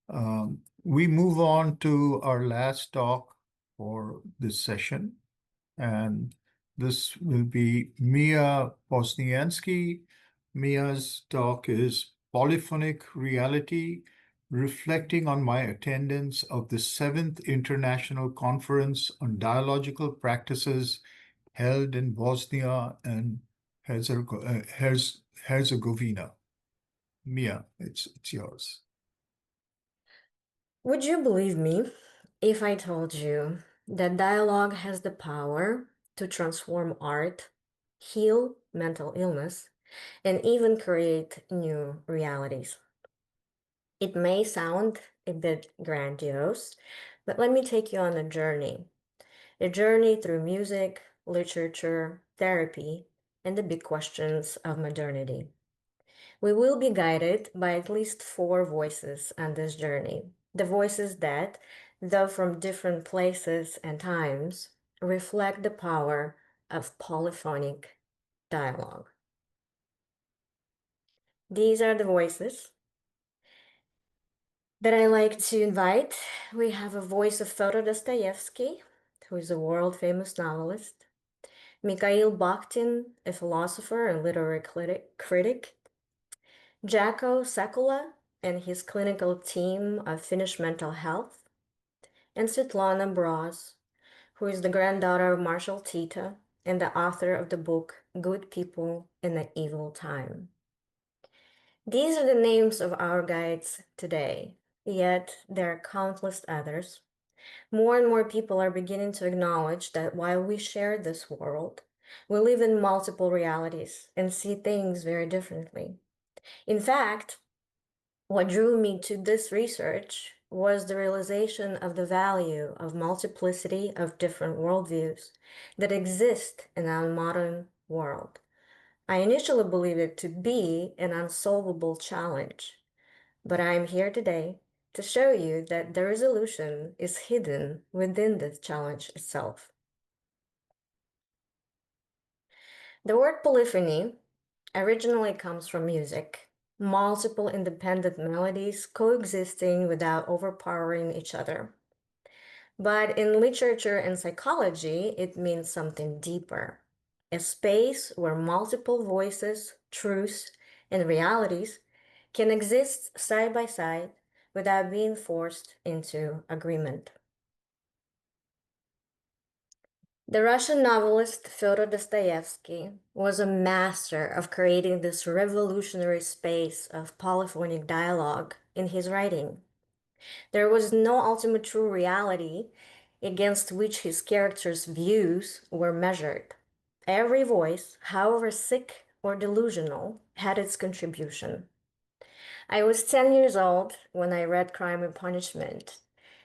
We move on to our last talk for this session, and this will be Mia Bosniansky. Mia's talk is Polyphonic Reality, Reflecting on My Attendance of the 7th International Conference on Dialogical Practices held in Bosnia and Herzegovina. Mia, it's yours. Would you believe me if I told you that dialogue has the power to transform art, heal mental illness, and even create new realities? It may sound a bit grandiose, but let me take you on a journey through music, literature, therapy, and the big questions of modernity. We will be guided by at least four voices on this journey. The voices that, though from different places and times, reflect the power of polyphonic dialogue. These are the voices that I like to invite. We have a voice of Fyodor Dostoevsky, who is a world famous novelist, Mikhail Bakhtin, a philosopher and literary critic, Jacko Sekula and his clinical team of Finnish mental health, and Svetlana Broz, who is the granddaughter of Marshal Tito and the author of the book Good People in an Evil Time. These are the names of our guides today, yet there are countless others. More and more people are beginning to acknowledge that while we share this world, we live in multiple realities and see things very differently. In fact, what drew me to this research was the realization of the value of multiplicity of different worldviews that exist in our modern world. I initially believed it to be an unsolvable challenge, but I am here today to show you that the resolution is hidden within the challenge itself. The word polyphony originally comes from music, multiple independent melodies coexisting without overpowering each other. But in literature and psychology, it means something deeper, a space where multiple voices, truths, and realities can exist side by side without being forced into agreement. The Russian novelist Fyodor Dostoevsky was a master of creating this revolutionary space of polyphonic dialogue in his writing. There was no ultimate true reality against which his characters' views were measured. Every voice, however sick or delusional, had its contribution. I was 10 years old when I read Crime and Punishment,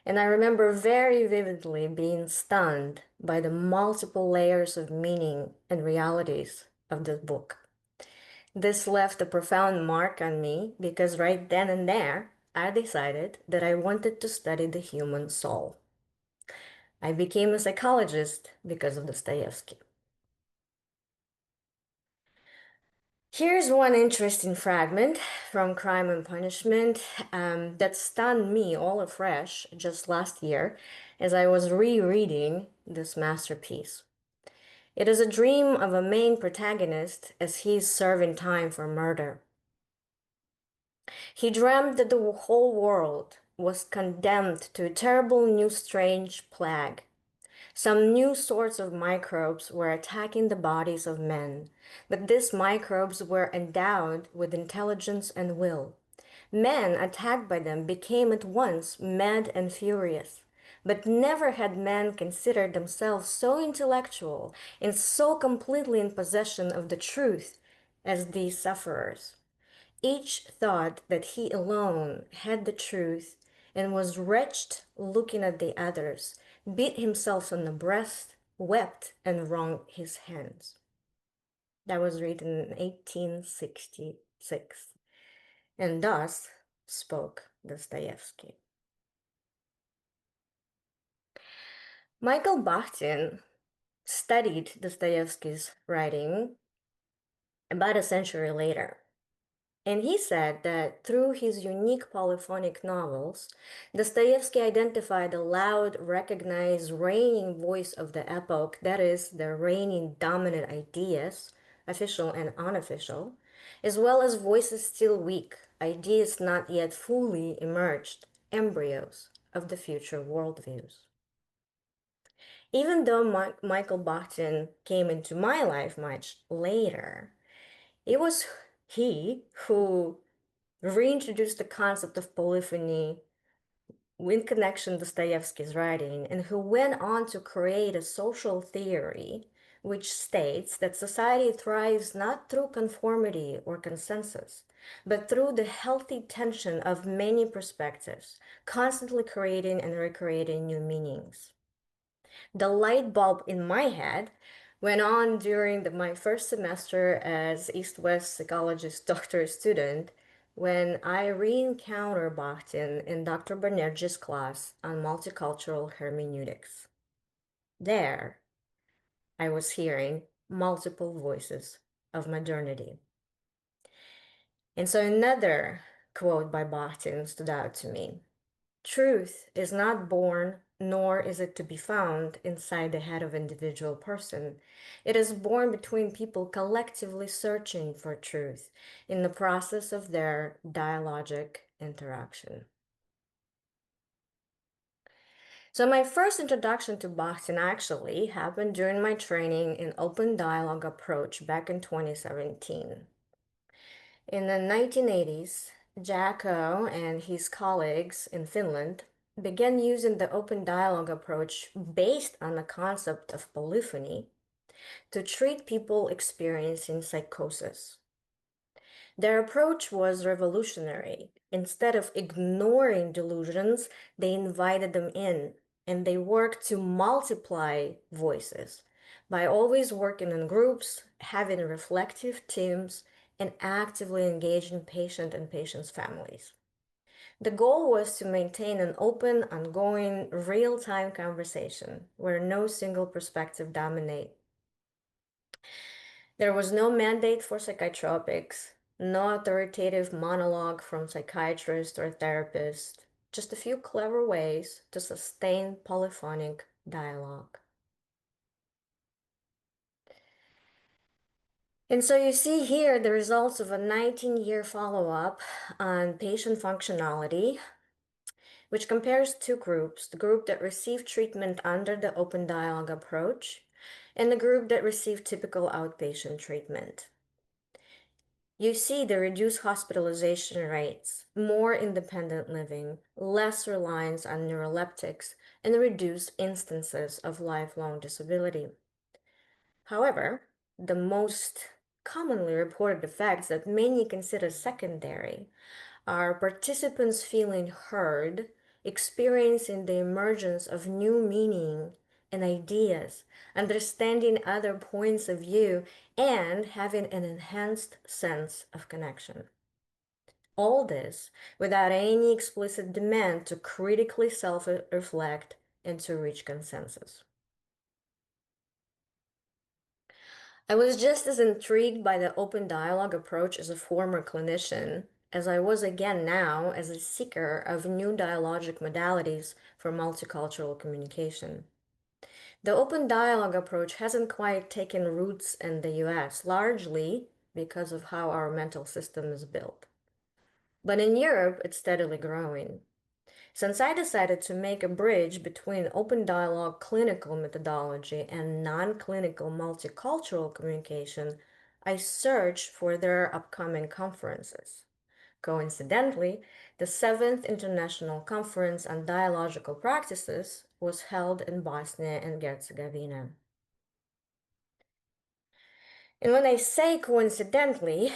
and I remember very vividly being stunned by the multiple layers of meaning and realities of this book. This left a profound mark on me because right then and there, I decided that I wanted to study the human soul. I became a psychologist because of Dostoevsky. Here's one interesting fragment from Crime and Punishment that stunned me all afresh just last year as I was rereading this masterpiece. It is a dream of a main protagonist as he is serving time for murder. He dreamt that the whole world was condemned to a terrible new strange plague. Some new sorts of microbes were attacking the bodies of men, but these microbes were endowed with intelligence and will. Men attacked by them became at once mad and furious. But never had men considered themselves so intellectual and so completely in possession of the truth as these sufferers. Each thought that he alone had the truth and was wretched looking at the others, beat himself on the breast, wept, and wrung his hands. That was written in 1866. And thus spoke Dostoevsky. Michael Bakhtin studied Dostoevsky's writing about a century later. And he said that through his unique polyphonic novels, Dostoevsky identified the loud, recognized, reigning voice of the epoch, that is, the reigning dominant ideas, official and unofficial, as well as voices still weak, ideas not yet fully emerged, embryos of the future worldviews. Even though Michael Bakhtin came into my life much later, it was he who reintroduced the concept of polyphony in connection to Dostoevsky's writing, and who went on to create a social theory which states that society thrives not through conformity or consensus, but through the healthy tension of many perspectives, constantly creating and recreating new meanings. The light bulb in my head went on during my first semester as East-West psychologist doctor student when I re-encountered Bakhtin in Dr. Banerjee class on multicultural hermeneutics. There, I was hearing multiple voices of modernity. And so another quote by Bakhtin stood out to me. Truth is not born, nor is it to be found inside the head of an individual person. It is born between people collectively searching for truth in the process of their dialogic interaction. So my first introduction to Bakhtin actually happened during my training in open dialogue approach back in 2017. In the 1980s, Jacko and his colleagues in Finland began using the open dialogue approach based on the concept of polyphony to treat people experiencing psychosis. Their approach was revolutionary. Instead of ignoring delusions, they invited them in, and they worked to multiply voices by always working in groups, having reflective teams, and actively engaging patient and patients' families. The goal was to maintain an open, ongoing, real-time conversation where no single perspective dominated. There was no mandate for psychotropics, no authoritative monologue from psychiatrists or therapists, just a few clever ways to sustain polyphonic dialogue. And so you see here the results of a 19-year follow-up on patient functionality, which compares two groups, the group that received treatment under the open dialogue approach and the group that received typical outpatient treatment. You see the reduced hospitalization rates, more independent living, less reliance on neuroleptics, and reduced instances of lifelong disability. However, the most commonly reported effects that many consider secondary are participants feeling heard, experiencing the emergence of new meaning and ideas, understanding other points of view, and having an enhanced sense of connection. All this without any explicit demand to critically self-reflect and to reach consensus. I was just as intrigued by the open dialogue approach as a former clinician as I was again now as a seeker of new dialogic modalities for multicultural communication. The open dialogue approach hasn't quite taken roots in the US, largely because of how our mental system is built. But in Europe, it's steadily growing. Since I decided to make a bridge between open dialogue clinical methodology and non-clinical multicultural communication, I searched for their upcoming conferences. Coincidentally, the 7th International Conference on Dialogical Practices was held in Bosnia and Herzegovina. And when I say coincidentally,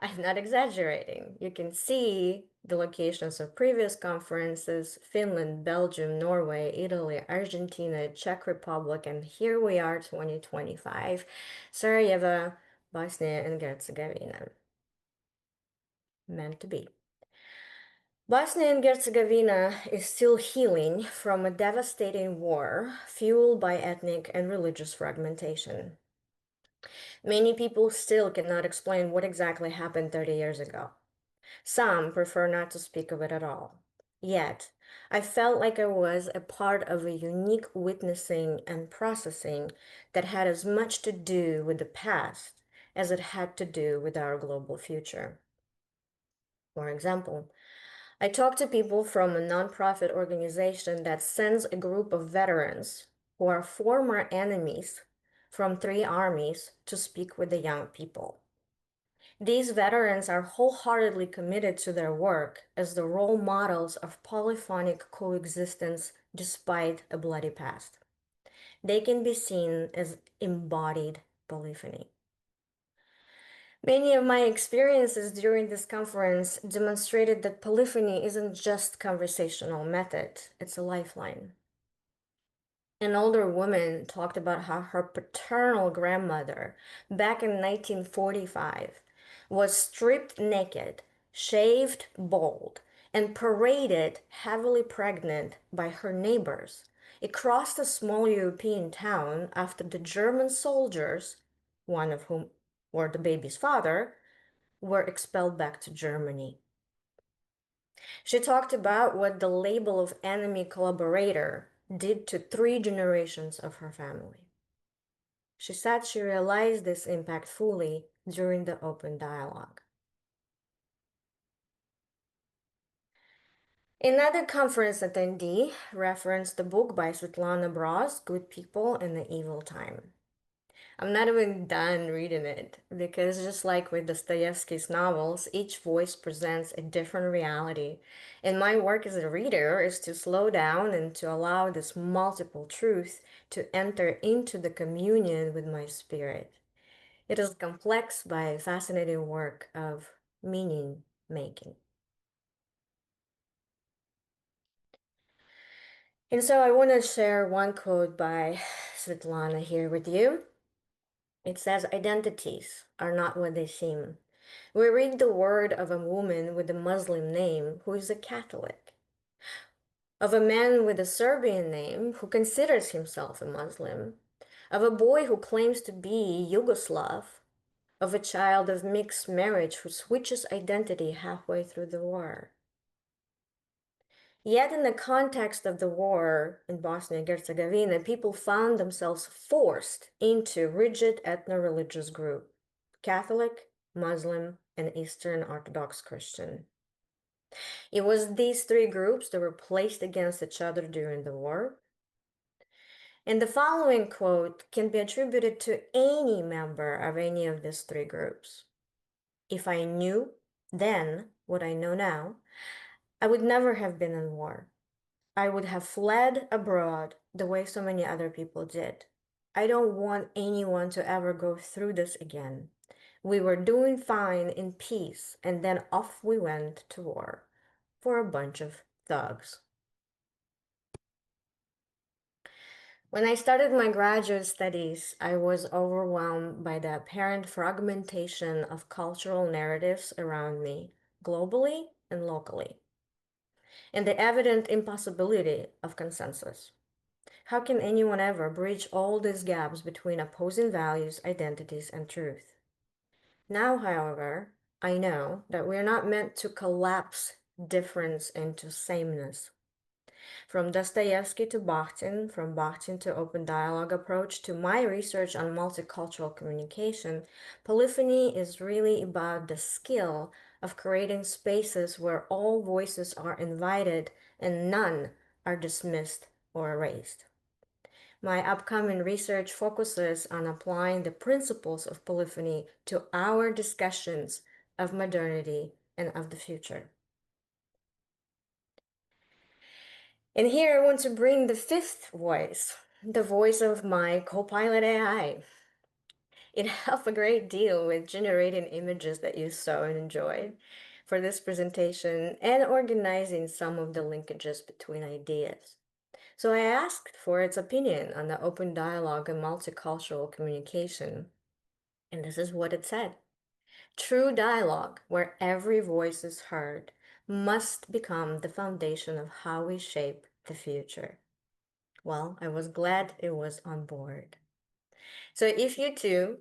I'm not exaggerating. You can see the locations of previous conferences: Finland, Belgium, Norway, Italy, Argentina, Czech Republic, and here we are, 2025, Sarajevo, Bosnia and Herzegovina. Meant to be. Bosnia and Herzegovina is still healing from a devastating war fueled by ethnic and religious fragmentation. Many people still cannot explain what exactly happened 30 years ago. Some prefer not to speak of it at all. Yet, I felt like I was a part of a unique witnessing and processing that had as much to do with the past as it had to do with our global future. For example, I talked to people from a nonprofit organization that sends a group of veterans who are former enemies from three armies to speak with the young people. These veterans are wholeheartedly committed to their work as the role models of polyphonic coexistence despite a bloody past. They can be seen as embodied polyphony. Many of my experiences during this conference demonstrated that polyphony isn't just conversational method, it's a lifeline. An older woman talked about how her paternal grandmother, back in 1945, was stripped naked, shaved bald, and paraded heavily pregnant by her neighbors across a small European town after the German soldiers, one of whom were the baby's father, were expelled back to Germany. She talked about what the label of enemy collaborator did to three generations of her family. She said she realized this impact fully during the open dialogue. Another conference attendee referenced the book by Svetlana Broz, Good People in the Evil Time. I'm not even done reading it because just like with Dostoevsky's novels, each voice presents a different reality. And my work as a reader is to slow down and to allow this multiple truth to enter into the communion with my spirit. It is complex but fascinating work of meaning making. And so I want to share one quote by Svetlana here with you. It says, identities are not what they seem. We read the word of a woman with a Muslim name who is a Catholic, of a man with a Serbian name who considers himself a Muslim, of a boy who claims to be Yugoslav, of a child of mixed marriage who switches identity halfway through the war. Yet, in the context of the war in Bosnia and Herzegovina, people found themselves forced into rigid ethno-religious groups: Catholic, Muslim, and Eastern Orthodox Christian. It was these three groups that were placed against each other during the war. And the following quote can be attributed to any member of any of these three groups. If I knew then what I know now, I would never have been in war. I would have fled abroad the way so many other people did. I don't want anyone to ever go through this again. We were doing fine in peace, and then off we went to war for a bunch of thugs. When I started my graduate studies, I was overwhelmed by the apparent fragmentation of cultural narratives around me, globally and locally, and the evident impossibility of consensus. How can anyone ever bridge all these gaps between opposing values, identities, and truth? Now, however, I know that we're not meant to collapse difference into sameness. From Dostoevsky to Bakhtin, from Bakhtin to open dialogue approach to my research on multicultural communication, polyphony is really about the skill of creating spaces where all voices are invited and none are dismissed or erased. My upcoming research focuses on applying the principles of polyphony to our discussions of modernity and of the future. And here I want to bring the fifth voice, the voice of my Copilot AI. It helped a great deal with generating images that you saw and enjoyed for this presentation and organizing some of the linkages between ideas. So I asked for its opinion on the open dialogue and multicultural communication. And this is what it said. True dialogue, where every voice is heard, must become the foundation of how we shape the future. Well, I was glad it was on board. So if you too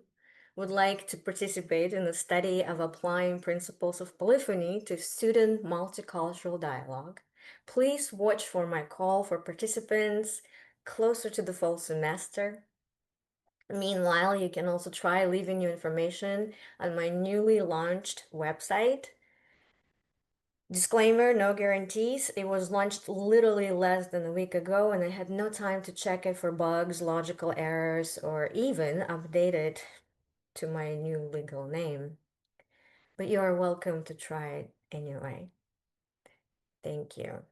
would like to participate in the study of applying principles of polyphony to student multicultural dialogue, please watch for my call for participants closer to the fall semester. Meanwhile, you can also try leaving your information on my newly launched website. Disclaimer, no guarantees. It was launched literally less than a week ago, and I had no time to check it for bugs, logical errors, or even update it to my new legal name. But you are welcome to try it anyway. Thank you.